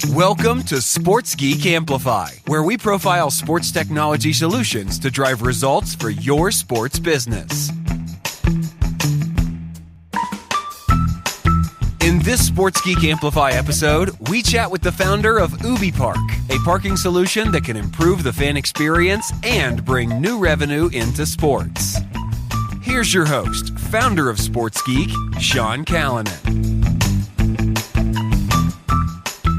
Welcome to Sports Geek Amplify, where we profile sports technology solutions to drive results for your sports business. In this Sports Geek Amplify episode, we chat with the founder of UbiPark, a parking solution that can improve the fan experience and bring new revenue into sports. Here's your host, founder of Sports Geek, Sean Callanan.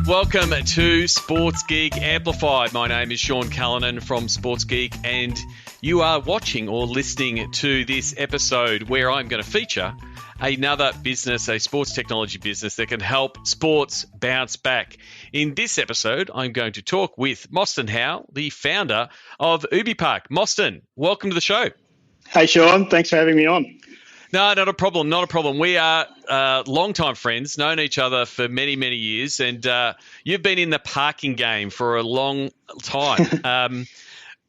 Welcome to Sports Geek Amplified. My name is Sean Callanan from Sports Geek, and you are watching or listening to this episode where I'm going to feature another business, a sports technology business that can help sports bounce back. In this episode, I'm going to talk with Mosstyn Howe, the founder of UbiPark. Mosstyn, welcome to the show. Hey, Sean. Thanks for having me on. No, not a problem. Not a problem. We are longtime friends, known each other for many, many years, and you've been in the parking game for a long time.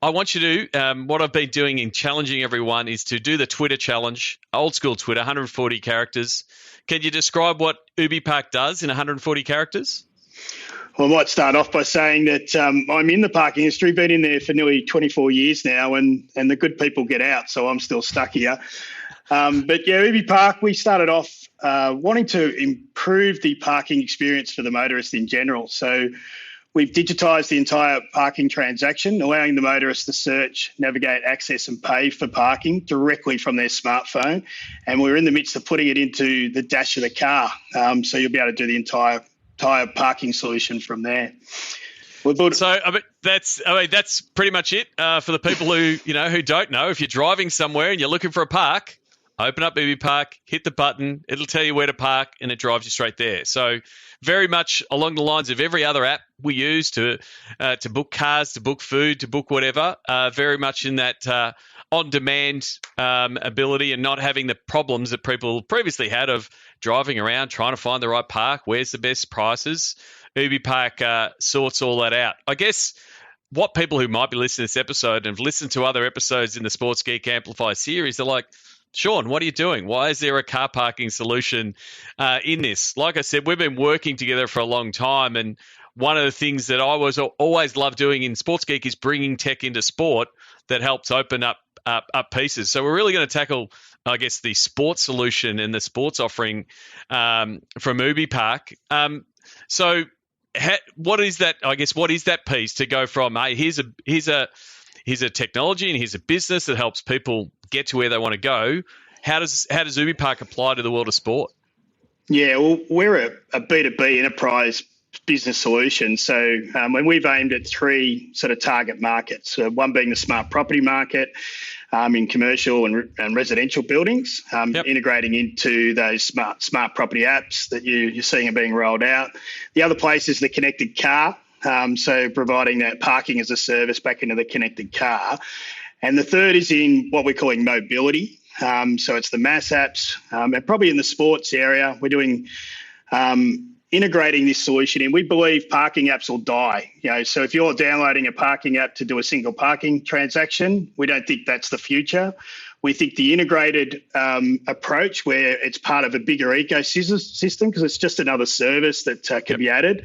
I want you to, what I've been doing in challenging everyone is to do the Twitter challenge, old school Twitter, 140 characters. Can you describe what UbiPark does in 140 characters? Well, I might start off by saying that I'm in the parking industry, been in there for nearly 24 years now, and the good people get out, so I'm still stuck here. But yeah, UbiPark, we started off wanting to improve the parking experience for the motorist in general. So we've digitised the entire parking transaction, allowing the motorist to search, navigate, access and pay for parking directly from their smartphone. And we're in the midst of putting it into the dash of the car. So you'll be able to do the entire parking solution from there. That's pretty much it for the people who don't know. If you're driving somewhere and you're looking for a park, open up UbiPark, hit the button, it'll tell you where to park, and it drives you straight there. So very much along the lines of every other app we use to book cars, to book food, to book whatever, very much in that on-demand ability and not having the problems that people previously had of driving around, trying to find the right park, where's the best prices. UbiPark sorts all that out. I guess what people who might be listening to this episode and have listened to other episodes in the Sports Geek Amplify series are like, Sean, what are you doing? Why is there a car parking solution in this? Like I said, we've been working together for a long time, and one of the things that I always loved doing in Sports Geek is bringing tech into sport that helps open up pieces. So we're really going to tackle, I guess, the sports solution and the sports offering from UbiPark. So what is that? I guess what is that piece to go from? Hey, here's a technology and here's a business that helps people get to where they want to go. How does UbiPark apply to the world of sport? Yeah, well, we're a B2B enterprise business solution. So when we've aimed at three sort of target markets, one being the smart property market in commercial and residential buildings, integrating into those smart property apps that you're seeing are being rolled out. The other place is the connected car. So providing that parking as a service back into the connected car. And the third is in what we're calling mobility. So it's the mass apps, and probably in the sports area, we're doing integrating this solution in. We believe parking apps will die. So if you're downloading a parking app to do a single parking transaction, we don't think that's the future. We think the integrated approach where it's part of a bigger ecosystem, because it's just another service that can be added,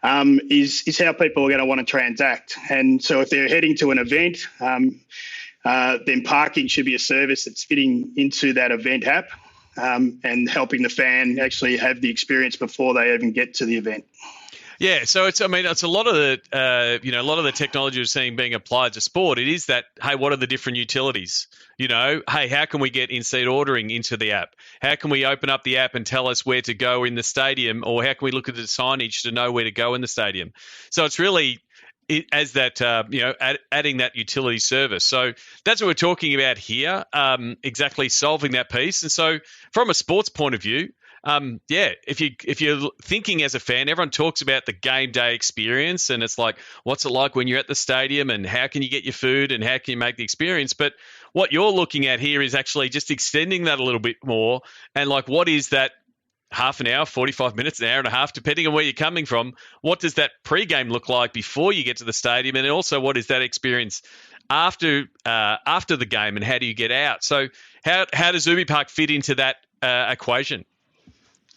is how people are going to want to transact. And so if they're heading to an event, then parking should be a service that's fitting into that event app and helping the fan actually have the experience before they even get to the event. Yeah, so it's a lot of the technology we're seeing being applied to sport. It is that, hey, what are the different utilities? Hey, how can we get in-seat ordering into the app? How can we open up the app and tell us where to go in the stadium, or how can we look at the signage to know where to go in the stadium? So it's really as that adding that utility service. So that's what we're talking about here. Exactly, solving that piece. And so from a sports point of view. If you're thinking as a fan, everyone talks about the game day experience, and it's like, what's it like when you're at the stadium, and how can you get your food, and how can you make the experience? But what you're looking at here is actually just extending that a little bit more, and like, what is that half an hour, 45 minutes, an hour and a half, depending on where you're coming from? What does that pre-game look like before you get to the stadium, and also what is that experience after the game, and how do you get out? So how does UbiPark fit into that equation?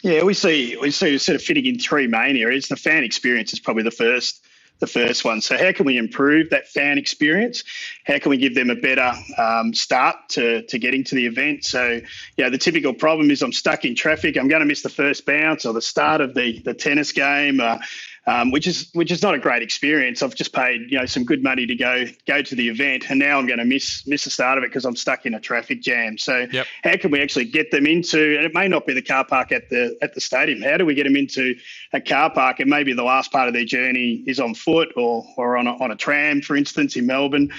Yeah, we see sort of fitting in three main areas. The fan experience is probably the first one. So how can we improve that fan experience? How can we give them a better start to getting to the event? So, the typical problem is I'm stuck in traffic. I'm going to miss the first bounce or the start of the tennis game, which is not a great experience. I've just paid some good money to go to the event, and now I'm going to miss the start of it because I'm stuck in a traffic jam. So how can we actually get them into? And it may not be the car park at the stadium. How do we get them into a car park, and maybe the last part of their journey is on foot or on a tram, for instance, in Melbourne,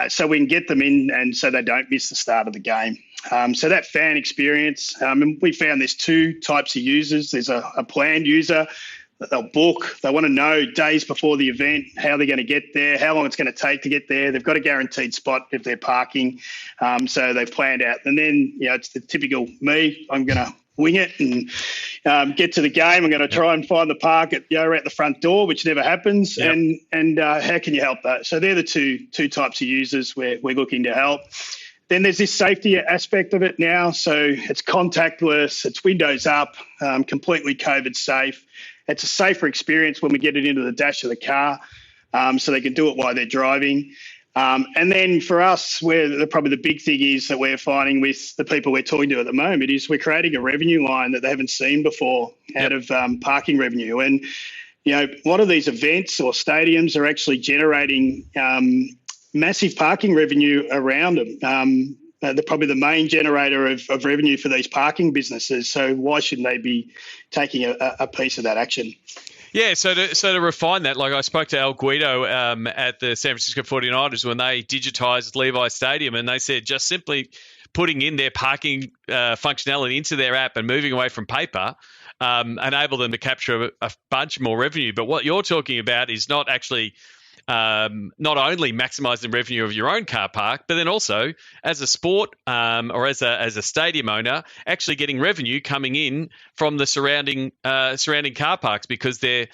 so we can get them in, and so they don't miss the start of the game. So that fan experience, and we found there's two types of users. There's a planned user. They'll book. They want to know days before the event how they're going to get there, how long it's going to take to get there. They've got a guaranteed spot if they're parking, so they've planned out. And then, it's the typical me. I'm going to wing it and get to the game. I'm going to try and find the park at the front door, which never happens. Yep. And how can you help that? So they're the two types of users we're looking to help. Then there's this safety aspect of it now. So it's contactless, it's windows up, completely COVID safe. It's a safer experience when we get it into the dash of the car, so they can do it while they're driving. And then for us, probably the big thing is that we're finding with the people we're talking to at the moment is we're creating a revenue line that they haven't seen before out of parking revenue. And, a lot of these events or stadiums are actually generating massive parking revenue around them. They're probably the main generator of revenue for these parking businesses. So why shouldn't they be taking a piece of that action? Yeah, so to refine that, like I spoke to Al Guido at the San Francisco 49ers when they digitized Levi Stadium, and they said just simply putting in their parking functionality into their app and moving away from paper enable them to capture a bunch more revenue. But what you're talking about is not actually not only maximising revenue of your own car park, but then also as a sport or as a stadium owner, actually getting revenue coming in from the surrounding car parks because they're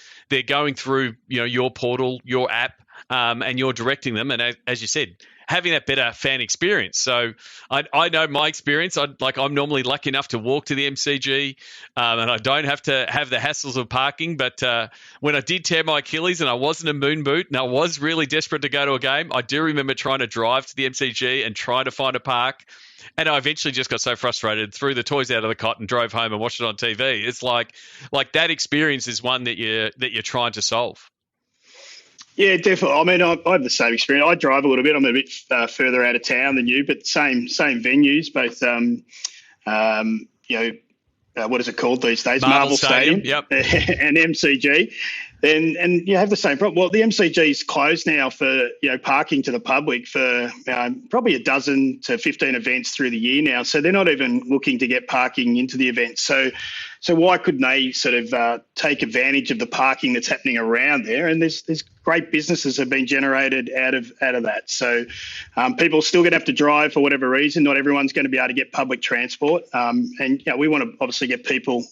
going through your portal, your app, and you're directing them. And as you said, having that better fan experience. So I know my experience. I'm normally lucky enough to walk to the MCG, and I don't have to have the hassles of parking. But when I did tear my Achilles and I was in a moon boot and I was really desperate to go to a game, I do remember trying to drive to the MCG and trying to find a park. And I eventually just got so frustrated, threw the toys out of the cot and drove home and watched it on TV. It's like that experience is one that you're trying to solve. Yeah, definitely. I mean, I have the same experience. I drive a little bit. I'm a bit further out of town than you, but same venues, both, what is it called these days? Marvel Stadium. Yep. And MCG. And you have the same problem. Well, the MCG is closed now for parking to the public for probably 12 to 15 events through the year now. So they're not even looking to get parking into the events. So why couldn't they sort of take advantage of the parking that's happening around there? And there's great businesses have been generated out of that. So people are still going to have to drive for whatever reason. Not everyone's going to be able to get public transport. And we want to obviously get people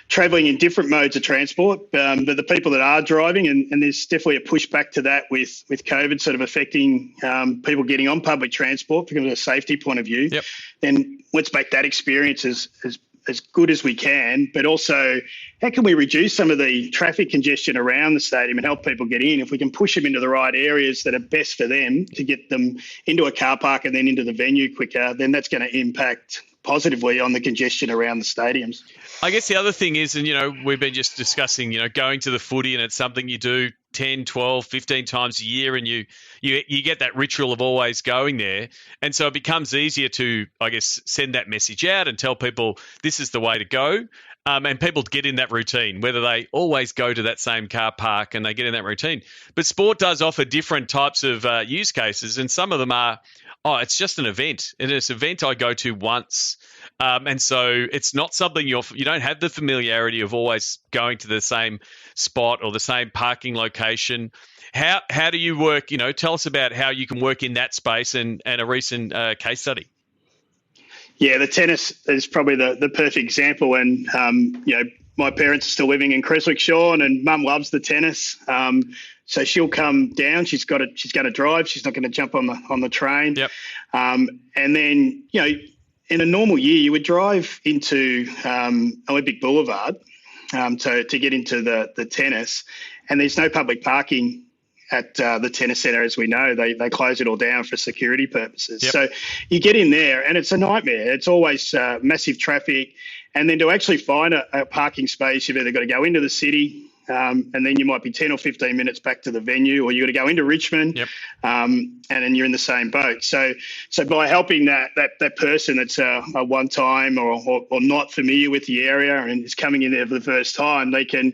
travelling in different modes of transport, but the people that are driving, and there's definitely a pushback to that with COVID sort of affecting people getting on public transport from a safety point of view. Yep. Then let's make that experience as good as we can, but also how can we reduce some of the traffic congestion around the stadium and help people get in? If we can push them into the right areas that are best for them to get them into a car park and then into the venue quicker, then that's going to impact positively on the congestion around the stadiums. I guess the other thing is, and we've been just discussing, going to the footy, and it's something you do 10, 12, 15 times a year, and you get that ritual of always going there. And so it becomes easier to, I guess, send that message out and tell people this is the way to go. And people get in that routine, whether they always go to that same car park and they get in that routine. But sport does offer different types of use cases, and some of them are, it's just an event. And it's an event I go to once. And so it's not something you don't have the familiarity of always going to the same spot or the same parking location. How do you work? Tell us about how you can work in that space and a recent case study. Yeah, the tennis is probably the perfect example. And, my parents are still living in Creswick, Sean, and Mum loves the tennis. So she'll come down. She's going to drive. She's not going to jump on the train. Yep. And then, in a normal year, you would drive into Olympic Boulevard to get into the tennis, and there's no public parking at the tennis centre, as we know. They close it all down for security purposes. Yep. So you get in there and it's a nightmare. It's always massive traffic. And then to actually find a parking space, you've either got to go into the city and then you might be 10 or 15 minutes back to the venue, or you got to go into Richmond, Yep. And then you're in the same boat. So by helping that person that's a one-time or not familiar with the area and is coming in there for the first time, they can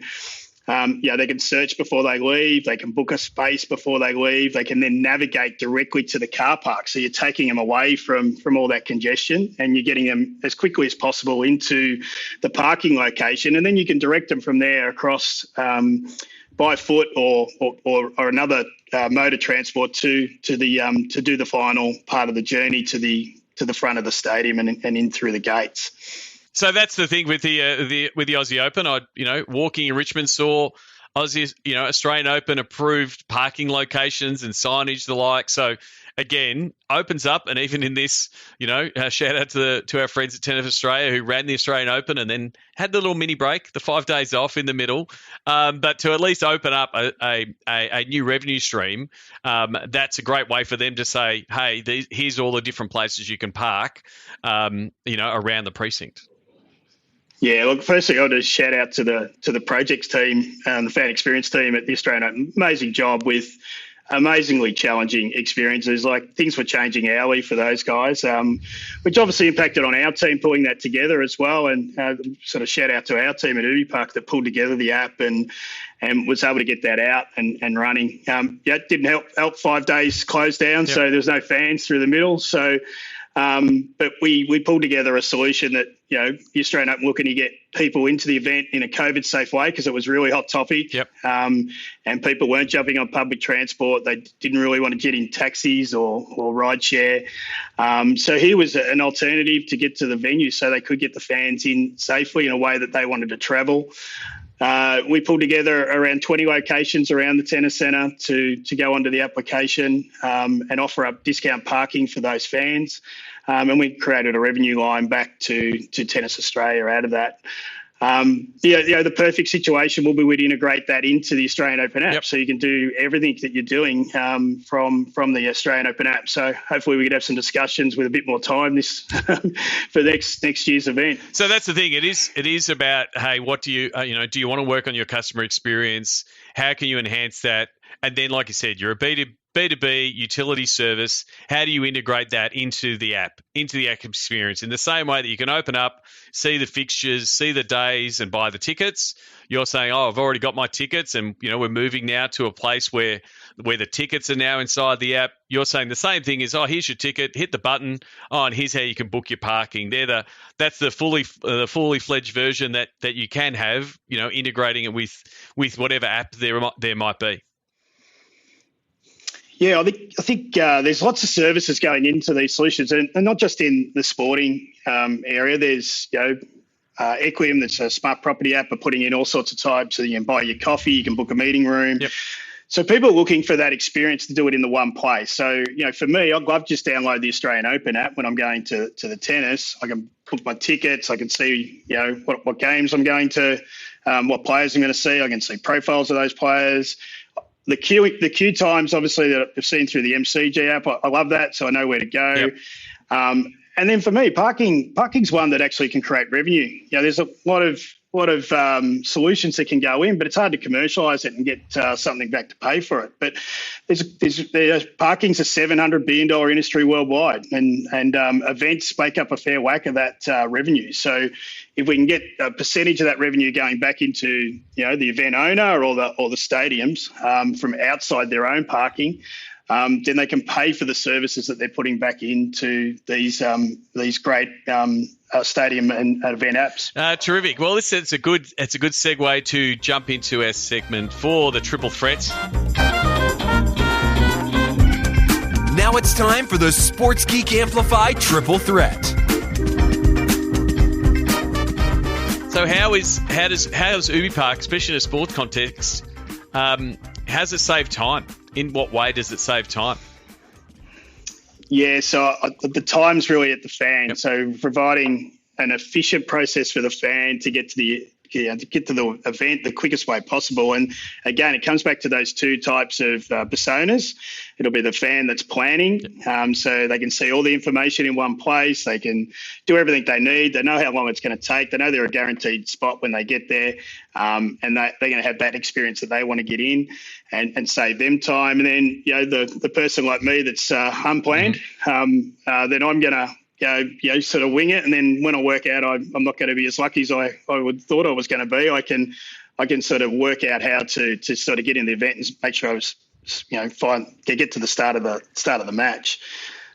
they can search before they leave. They can book a space before they leave. They can then navigate directly to the car park. So you're taking them away from all that congestion, and you're getting them as quickly as possible into the parking location. And then you can direct them from there across by foot or another mode of transport to do the final part of the journey to the front of the stadium and in through the gates. So that's the thing with the Aussie Open. Walking in Richmond saw Australian Open approved parking locations and signage the like. So again, opens up, and even in this, shout out to our friends at Tennis Australia who ran the Australian Open and then had the little mini break, the 5 days off in the middle. But to at least open up a new revenue stream, that's a great way for them to say, hey, here's all the different places you can park, around the precinct. Yeah, look, firstly, I'll just shout out to the projects team and the fan experience team at the Australian Open. Amazing job with amazingly challenging experiences. Like, things were changing hourly for those guys, which obviously impacted on our team pulling that together as well. And sort of shout out to our team at UbiPark that pulled together the app and was able to get that out and running. It didn't help 5 days closed down, so there's no fans through the middle. So, but we pulled together a solution that, the Australian Open looking to get people into the event in a COVID safe way, because it was a really hot topic. Yep. And people weren't jumping on public transport. They didn't really want to get in taxis or rideshare. So here was an alternative to get to the venue so they could get the fans in safely in a way that they wanted to travel. We pulled together around 20 locations around the tennis centre to go onto the application and offer up discount parking for those fans. And we created a revenue line back to Tennis Australia out of that. The perfect situation will be we'd integrate that into the Australian Open app, so you can do everything that you're doing from the Australian Open app. So hopefully we could have some discussions with a bit more time this for next year's event. So that's the thing. It is about, hey, what do you do you want to work on your customer experience? How can you enhance that? And then, like you said, you're a B2B utility service. How do you integrate that into the app experience? In the same way that you can open up, see the fixtures, see the days, and buy the tickets. You're saying, oh, I've already got my tickets, and we're moving now to a place where the tickets are now inside the app. You're saying the same thing is, oh, here's your ticket, hit the button, oh, and here's how you can book your parking. That's the fully fledged version that you can have, integrating it with whatever app there might be. Yeah, I think there's lots of services going into these solutions, and not just in the sporting area. There's Equium, that's a smart property app, are putting in all sorts of types. So you can buy your coffee, you can book a meeting room. Yep. So people are looking for that experience to do it in the one place. So, for me, I've just downloaded the Australian Open app when I'm going to the tennis. I can book my tickets. I can see, what games I'm going to, what players I'm going to see. I can see profiles of those players. The queue times, obviously, that I've seen through the MCG app, I love that, so I know where to go. Yep. And then for me, parking's one that actually can create revenue. There's a lot of solutions that can go in, but it's hard to commercialise it and get something back to pay for it. But there's parking's a $700 billion industry worldwide, and events make up a fair whack of that revenue. So if we can get a percentage of that revenue going back into the event owner or the stadiums from outside their own parking, then they can pay for the services that they're putting back into these great stadium and event apps. Terrific. Well, it's a good segue to jump into our segment for the triple threat. Now it's time for the Sports Geek Amplify triple threat. So how does UbiPark, especially in a sports context, how does it save time? In what way does it save time? Yeah, so the time's really at the fan. Yep. So providing an efficient process for the fan to get to the event the quickest way possible. And again, it comes back to those two types of personas. It'll be the fan that's planning, so they can see all the information in one place. They can do everything they need. They know how long it's going to take. They know they're a guaranteed spot when they get there, and they're going to have that experience that they want to get in and save them time. And then, the person like me that's unplanned, then I'm going to sort of wing it, and then when I work out, I'm not going to be as lucky as I would thought I was going to be. I can sort of work out how to sort of get in the event and make sure I was, get to the start of the match.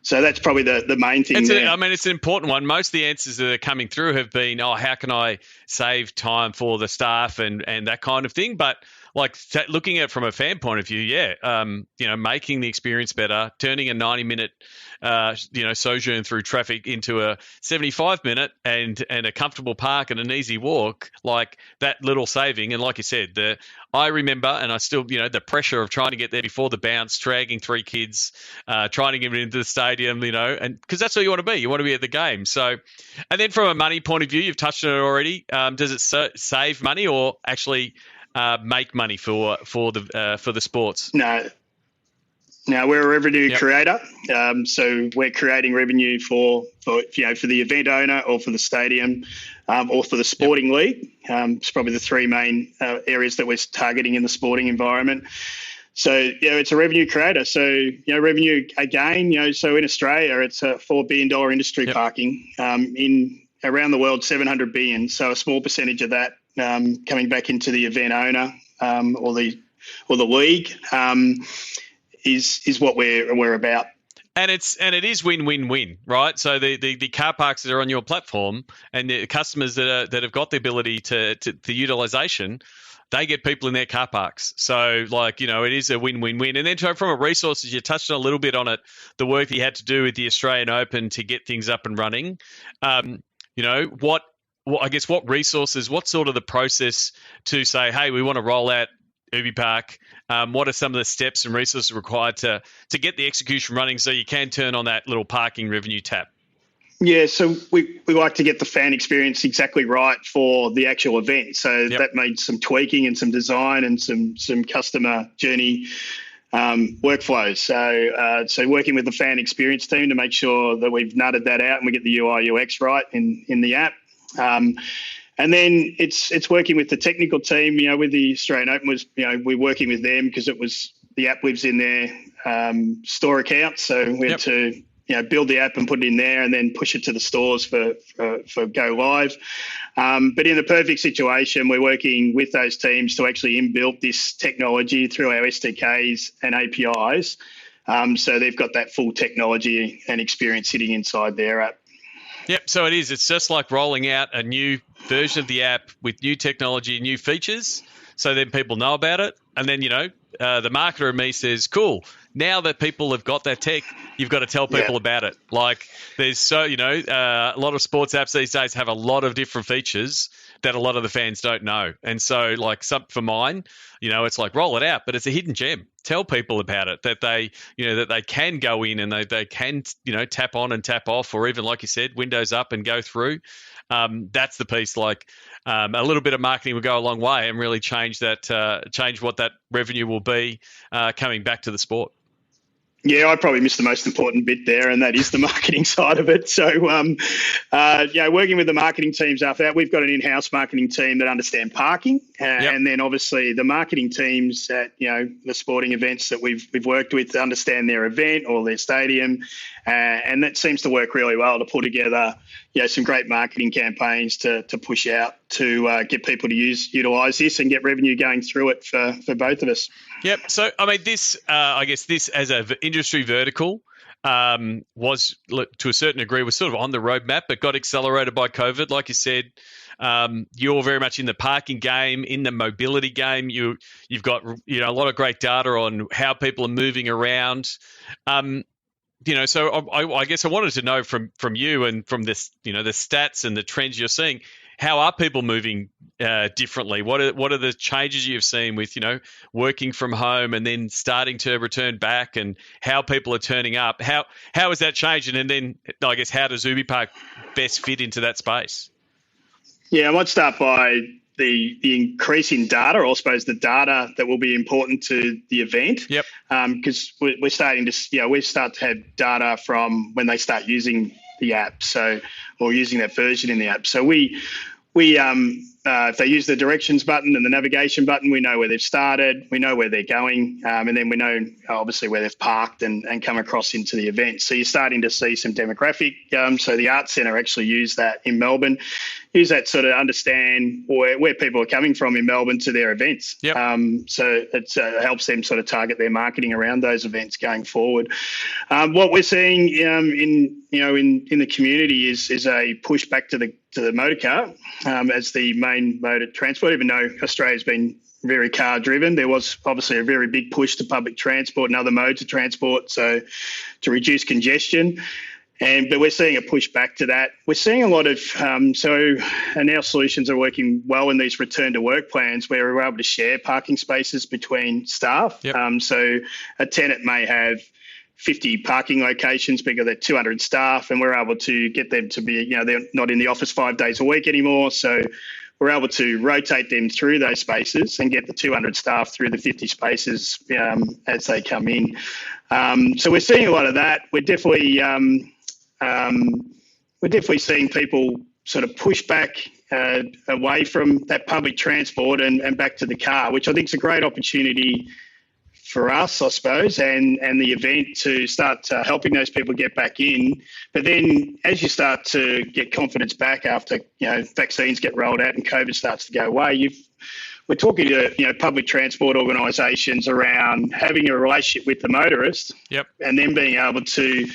So that's probably the main thing. It's an important one. Most of the answers that are coming through have been, how can I save time for the staff and that kind of thing. But like looking at it from a fan point of view, making the experience better, turning a 90-minute, sojourn through traffic into a 75-minute and a comfortable park and an easy walk, like that little saving. And like you said, I remember, and I still, the pressure of trying to get there before the bounce, dragging 3 kids, trying to get into the stadium, and because that's what you want to be. You want to be at the game. So, and then from a money point of view, you've touched on it already. Does it save money or actually make money for the sports? No, we're a revenue creator. So we're creating revenue for the event owner or for the stadium or for the sporting league. It's probably the 3 main areas that we're targeting in the sporting environment. So, it's a revenue creator. So, revenue again, so in Australia, it's a $4 billion industry parking. In around the world, 700 billion. So a small percentage of that coming back into the event owner or the league is what we're about. And it is win-win-win, right? So the car parks that are on your platform and the customers that have got the ability to the utilisation, they get people in their car parks. So it is a win-win-win. And then from a resources, you touched on a little bit on it, the work that you had to do with the Australian Open to get things up and running. What resources, what sort of the process to say, hey, we want to roll out UbiPark? What are some of the steps and resources required to get the execution running so you can turn on that little parking revenue tap? Yeah, so we like to get the fan experience exactly right for the actual event. So that means some tweaking and some design and some customer journey workflows. So working with the fan experience team to make sure that we've nutted that out and we get the UI UX right in the app. And then it's working with the technical team, with the Australian Open was, we're working with them because the app lives in their store account. So we had to, build the app and put it in there and then push it to the stores for go live. But in the perfect situation, we're working with those teams to actually inbuild this technology through our SDKs and APIs. So they've got that full technology and experience sitting inside their app. Yep, so it is. It's just like rolling out a new version of the app with new technology, new features, so then people know about it. And then, the marketer in me says, cool, now that people have got that tech, you've got to tell people about it. Like there's a lot of sports apps these days have a lot of different features that a lot of the fans don't know. And so for mine, it's like roll it out, but it's a hidden gem. Tell people about it, that they can go in and they can, tap on and tap off, or even like you said, windows up and go through. That's the piece. A little bit of marketing will go a long way and really change what that revenue will be coming back to the sport. Yeah, I probably missed the most important bit there, and that is the marketing side of it. So, working with the marketing teams after that, we've got an in-house marketing team that understand parking, and then obviously the marketing teams at the sporting events that we've worked with understand their event or their stadium, and that seems to work really well to pull together some great marketing campaigns to push out to get people to utilize this and get revenue going through it for both of us. Yep. So, this as an industry vertical was, to a certain degree, was sort of on the roadmap, but got accelerated by COVID. Like you said, you're very much in the parking game, in the mobility game. You've got a lot of great data on how people are moving around. So I guess I wanted to know from you and from this, the stats and the trends you're seeing, how are people moving differently? What are the changes you've seen with, working from home and then starting to return back, and how people are turning up? How has that changed? And then I guess, how does UbiPark best fit into that space? Yeah, I might start by the increase in data, or I suppose the data that will be important to the event. Yep. Because we're starting to, we start to have data from when they start using the app, or using that version in the app. So we if they use the directions button and the navigation button, we know where they've started, we know where they're going, and then we know obviously where they've parked and come across into the event. So you're starting to see some demographic. So the Arts Centre actually use that in Melbourne, use that sort of understand where people are coming from in Melbourne to their events. Yep. So it helps them sort of target their marketing around those events going forward. What we're seeing in the community is a push back to the motor car as the main mode of transport. Even though Australia's been very car driven, there was obviously a very big push to public transport and other modes of transport, so to reduce congestion. But we're seeing a push back to that. We're seeing a lot of and our solutions are working well in these return to work plans, where we're able to share parking spaces between staff. Yep. So a tenant may have 50 parking locations because they're 200 staff, and we're able to get them to be, they're not in the office 5 days a week anymore. So we're able to rotate them through those spaces and get the 200 staff through the 50 spaces as they come in. So we're seeing a lot of that. We're definitely seeing people sort of push back away from that public transport and back to the car, which I think is a great opportunity for us, I suppose, and the event to start helping those people get back in. But then as you start to get confidence back after, vaccines get rolled out and COVID starts to go away, we're talking to, public transport organisations around having a relationship with the motorist. Yep. And then being able to,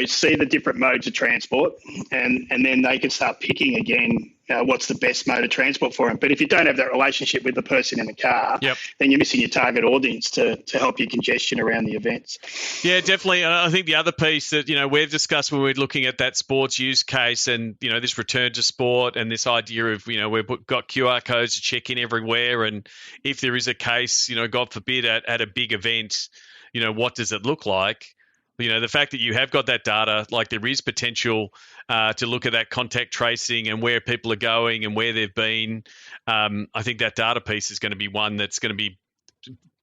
see the different modes of transport, and then they can start picking again what's the best mode of transport for them. But if you don't have that relationship with the person in the car, yep, then you're missing your target audience to help your congestion around the events. Yeah, definitely. I think the other piece that, we've discussed when we're looking at that sports use case and, this return to sport and this idea of, we've got QR codes to check in everywhere. And if there is a case, God forbid, at a big event, what does it look like? The fact that you have got that data, like there is potential to look at that contact tracing and where people are going and where they've been. I think that data piece is going to be one that's going to be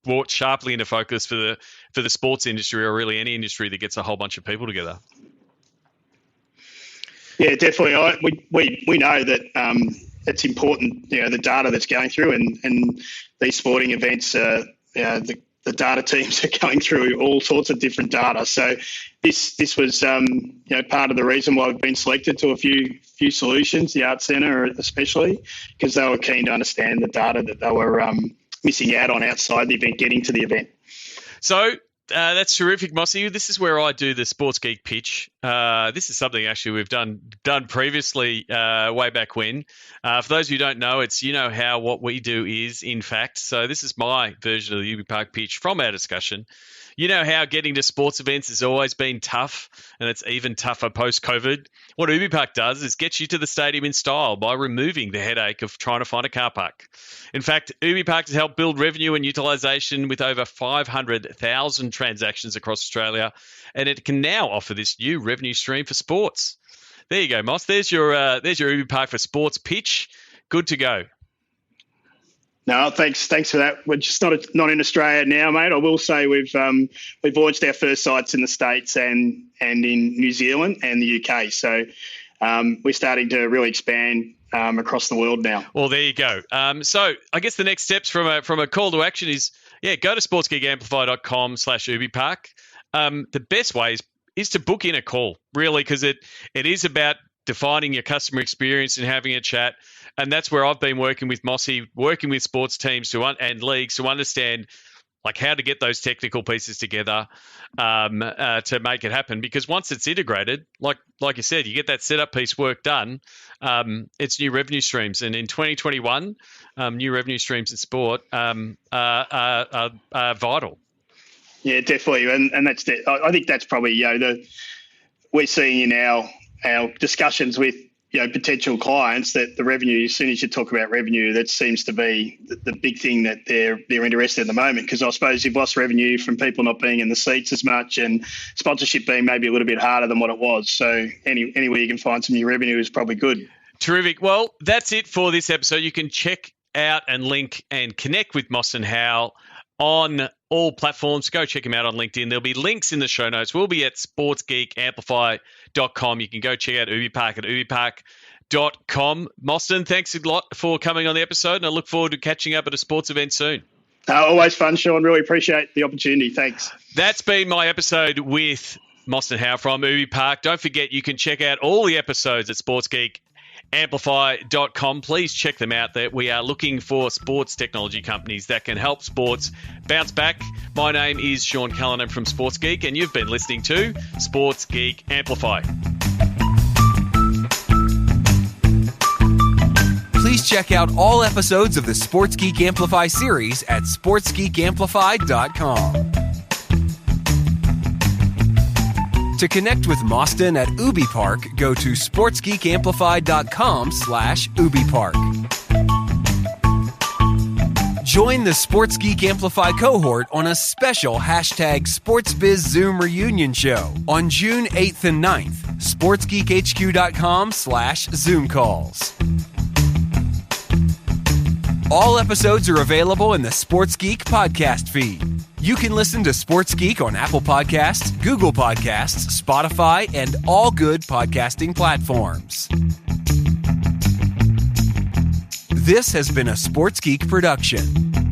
brought sharply into focus for the sports industry, or really any industry that gets a whole bunch of people together. Yeah, definitely. We know that it's important, the data that's going through, and these sporting events, the data teams are going through all sorts of different data. So this was part of the reason why we've been selected to a few solutions, the Arts Centre especially, because they were keen to understand the data that they were missing out on outside the event, getting to the event. So that's terrific, Mossy. This is where I do the Sports Geek pitch. This is something actually we've done previously way back when. For those who don't know, it's how what we do is, in fact. So this is my version of the UbiPark pitch from our discussion. How getting to sports events has always been tough, and it's even tougher post-COVID. What UbiPark does is get you to the stadium in style by removing the headache of trying to find a car park. In fact, UbiPark has helped build revenue and utilisation with over 500,000 transactions across Australia, and it can now offer this new revenue stream for sports. There you go, Moss. There's your UbiPark for sports pitch. Good to go. No, thanks for that. We're just not in Australia now, mate. I will say we've launched our first sites in the States and in New Zealand and the UK. So we're starting to really expand across the world now. Well, there you go. So I guess the next steps from a call to action is, go to sportsgeekamplify.com/UbiPark. The best way is to book in a call, really, because it is about defining your customer experience and having a chat. And that's where I've been working with Mossy, working with sports teams and leagues to understand how to get those technical pieces together to make it happen. Because once it's integrated, like you said, you get that setup piece work done, it's new revenue streams. And in 2021, new revenue streams in sport are vital. Yeah, definitely. And that's I think that's probably, we're seeing in our discussions with potential clients that the revenue, as soon as you talk about revenue, that seems to be the big thing that they're interested in at the moment. Because I suppose you've lost revenue from people not being in the seats as much and sponsorship being maybe a little bit harder than what it was. So anywhere you can find some new revenue is probably good. Terrific. Well, that's it for this episode. You can check out and link and connect with Mosstyn Howell on all platforms. Go check him out on LinkedIn. There'll be links in the show notes. We'll be at sportsgeekamplify.com. You can go check out UbiPark at ubipark.com. Mosstyn, thanks a lot for coming on the episode, and I look forward to catching up at a sports event soon. Always fun, Sean. Really appreciate the opportunity. Thanks. That's been my episode with Mosstyn Howell from UbiPark. Don't forget, you can check out all the episodes at sportsgeekamplify.com. Please check them out. That we are looking for sports technology companies that can help sports bounce back. My name is Sean Callanan from Sports Geek, and you've been listening to Sports Geek Amplify. Please check out all episodes of the Sports Geek Amplify series at sportsgeekamplify.com. To connect with Mosstyn at UbiPark, go to sportsgeekamplify.com/UbiPark. Join the Sports Geek Amplify cohort on a special #SportsBiz Zoom reunion show on June 8th and 9th. sportsgeekhq.com/Zoom calls. All episodes are available in the Sports Geek podcast feed. You can listen to Sports Geek on Apple Podcasts, Google Podcasts, Spotify, and all good podcasting platforms. This has been a Sports Geek production.